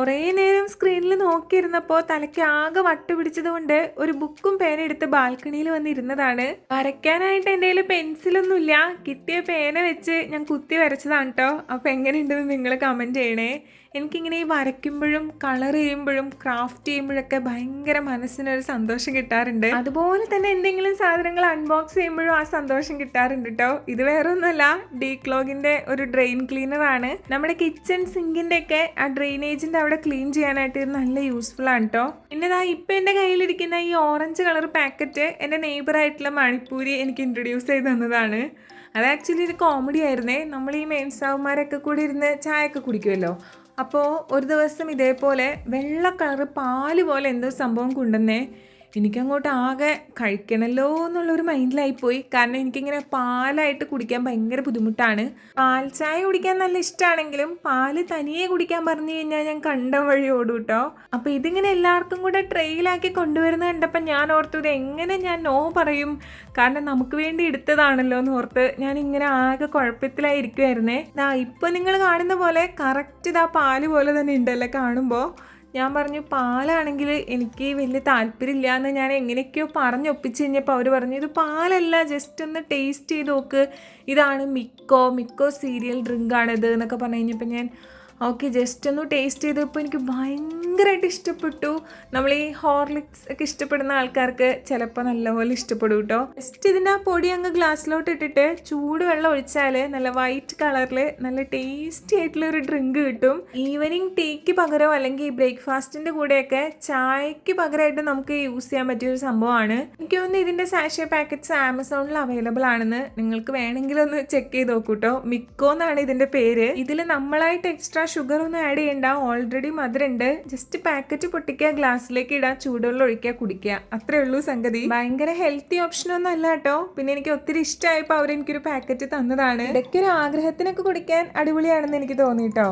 കുറേ നേരം സ്ക്രീനിൽ നോക്കിയിരുന്നപ്പോൾ തലയ്ക്ക് ആകെ വട്ട് പിടിച്ചതുകൊണ്ട് ഒരു ബുക്കും പേന എടുത്ത് ബാൽക്കണിയിൽ വന്നിരുന്നതാണ്. വരയ്ക്കാനായിട്ട് എൻ്റെ കയ്യിൽ പെൻസിലൊന്നുമില്ല, കിട്ടിയ പേന വെച്ച് ഞാൻ കുത്തി വരച്ചതാണ് കേട്ടോ. അപ്പോൾ എങ്ങനെയുണ്ടെന്ന് നിങ്ങൾ കമൻറ്റ് ചെയ്യണേ. എനിക്കിങ്ങനെ ഈ വരയ്ക്കുമ്പോഴും കളർ ചെയ്യുമ്പോഴും ക്രാഫ്റ്റ് ചെയ്യുമ്പോഴൊക്കെ ഭയങ്കര മനസ്സിനൊരു സന്തോഷം കിട്ടാറുണ്ട്. അതുപോലെ തന്നെ എന്തെങ്കിലും സാധനങ്ങൾ അൺബോക്സ് ചെയ്യുമ്പോഴും ആ സന്തോഷം കിട്ടാറുണ്ട് കേട്ടോ. ഇത് വേറെ ഒന്നുമല്ല, ഡീക്ലോഗിൻ്റെ ഒരു ഡ്രെയിൻ ക്ലീനർ ആണ്. നമ്മുടെ കിച്ചൺ സിങ്കിൻ്റെ ഒക്കെ ആ ഡ്രെയിനേജിൻ്റെ അവിടെ ക്ലീൻ ചെയ്യാനായിട്ട് ഇത് നല്ല യൂസ്ഫുൾ ആണ് കേട്ടോ. പിന്നെ ഇപ്പം എൻ്റെ കയ്യിലിരിക്കുന്ന ഈ ഓറഞ്ച് കളർ പാക്കറ്റ് എൻ്റെ നെയ്ബറായിട്ടുള്ള മണിപ്പൂരി എനിക്ക് ഇൻട്രൊഡ്യൂസ് ചെയ്ത് തന്നതാണ്. അത് ആക്ച്വലി ഒരു കോമഡി ആയിരുന്നേ. നമ്മൾ ഈ മേൻസാവുമാരൊക്കെ കൂടി ഇരുന്ന് ചായയൊക്കെ കുടിക്കുമല്ലോ. അപ്പോൾ ഒരു ദിവസം ഇതേപോലെ വെള്ള കളറ് പാല് പോലെ എന്തോ സംഭവം കൊണ്ടുവന്നേ. എനിക്കങ്ങോട്ട് ആകെ കഴിക്കണമല്ലോ എന്നുള്ളൊരു മൈൻഡിലായിപ്പോയി. കാരണം എനിക്കിങ്ങനെ പാലായിട്ട് കുടിക്കാൻ ഭയങ്കര ബുദ്ധിമുട്ടാണ്. പാൽ ചായ കുടിക്കാൻ നല്ല ഇഷ്ടമാണെങ്കിലും പാല് തനിയെ കുടിക്കാൻ പറഞ്ഞു കഴിഞ്ഞാൽ ഞാൻ കണ്ടം വഴി ഓടും കേട്ടോ. അപ്പോൾ ഇതിങ്ങനെ എല്ലാവർക്കും കൂടെ ട്രെയിലാക്കി കൊണ്ടുവരുന്നത് കണ്ടപ്പോൾ ഞാൻ ഓർത്തു ഇത് എങ്ങനെ ഞാൻ നോ പറയും. കാരണം നമുക്ക് വേണ്ടി എടുത്തതാണല്ലോ എന്ന് ഓർത്ത് ഞാനിങ്ങനെ ആകെ കുഴപ്പത്തിലായിരിക്കുമായിരുന്നേ. ഇപ്പോൾ നിങ്ങൾ കാണുന്ന പോലെ കറക്റ്റ് പാല് പോലെ തന്നെ ഉണ്ടല്ലോ കാണുമ്പോൾ. ഞാൻ പറഞ്ഞു പാലാണെങ്കിൽ എനിക്ക് വലിയ താല്പര്യമില്ല എന്ന് ഞാൻ എങ്ങനെയൊക്കെയോ പറഞ്ഞൊപ്പിച്ച് കഴിഞ്ഞപ്പോൾ അവർ പറഞ്ഞു ഇത് പാലല്ല, ജസ്റ്റ് ഒന്ന് ടേസ്റ്റ് ചെയ്ത് നോക്ക്, ഇതാണ് മിക്കോ സീരിയൽ ഡ്രിങ്കാണിത് എന്നൊക്കെ പറഞ്ഞു കഴിഞ്ഞപ്പോൾ ഞാൻ ഓക്കെ ജസ്റ്റ് ഒന്ന് ടേസ്റ്റ് ചെയ്തപ്പോൾ എനിക്ക് ഭയങ്കരമായിട്ട് ഇഷ്ടപ്പെട്ടു. നമ്മൾ ഈ ഹോർലിക്സ് ഒക്കെ ഇഷ്ടപ്പെടുന്ന ആൾക്കാർക്ക് ചിലപ്പോൾ നല്ലപോലെ ഇഷ്ടപ്പെടും കേട്ടോ. ജസ്റ്റ് ഇതിൻ്റെ ആ പൊടി അങ്ങ് ഗ്ലാസ്സിലോട്ട് ഇട്ടിട്ട് ചൂട് വെള്ളം ഒഴിച്ചാൽ നല്ല വൈറ്റ് കളറിൽ നല്ല ടേസ്റ്റി ആയിട്ടുള്ള ഒരു ഡ്രിങ്ക് കിട്ടും. ഈവനിങ് ടീക്ക് പകരമോ അല്ലെങ്കിൽ ബ്രേക്ക്ഫാസ്റ്റിൻ്റെ കൂടെയൊക്കെ ചായക്ക് പകരമായിട്ട് നമുക്ക് യൂസ് ചെയ്യാൻ പറ്റിയൊരു സംഭവമാണ്. എനിക്ക് തോന്നുന്നു ഇതിൻ്റെ സാഷെ പാക്കറ്റ്സ് ആമസോണിൽ അവൈലബിൾ ആണെന്ന്. നിങ്ങൾക്ക് വേണമെങ്കിൽ ഒന്ന് ചെക്ക് ചെയ്ത് നോക്കൂ കേട്ടോ. മിക്കോ എന്നാണ് ഇതിൻ്റെ പേര്. ഇതിൽ നമ്മളായിട്ട് എക്സ്ട്രാ ഷുഗർ ഒന്നും ആഡ് ചെയ്യണ്ട, ഓൾറെഡി മധുരമുണ്ട്. ജസ്റ്റ് പാക്കറ്റ് പൊട്ടിക്കുക, ഗ്ലാസ്സിലേക്ക് ഇടുക, ചൂടുവെള്ളം ഒഴിക്കുക, കുടിക്കുക, അത്രേ ഉള്ളൂ സംഗതി. ഭയങ്കര ഹെൽത്തി ഓപ്ഷൻ ഒന്നും അല്ല കേട്ടോ. പിന്നെ എനിക്ക് ഒത്തിരി ഇഷ്ടമായപ്പോൾ അവരെനിക്കൊരു പാക്കറ്റ് തന്നതാണ്. ഇടയ്ക്കൊരു ആഗ്രഹത്തിനൊക്കെ കുടിക്കാൻ അടിപൊളിയാണെന്ന് എനിക്ക് തോന്നി കേട്ടോ.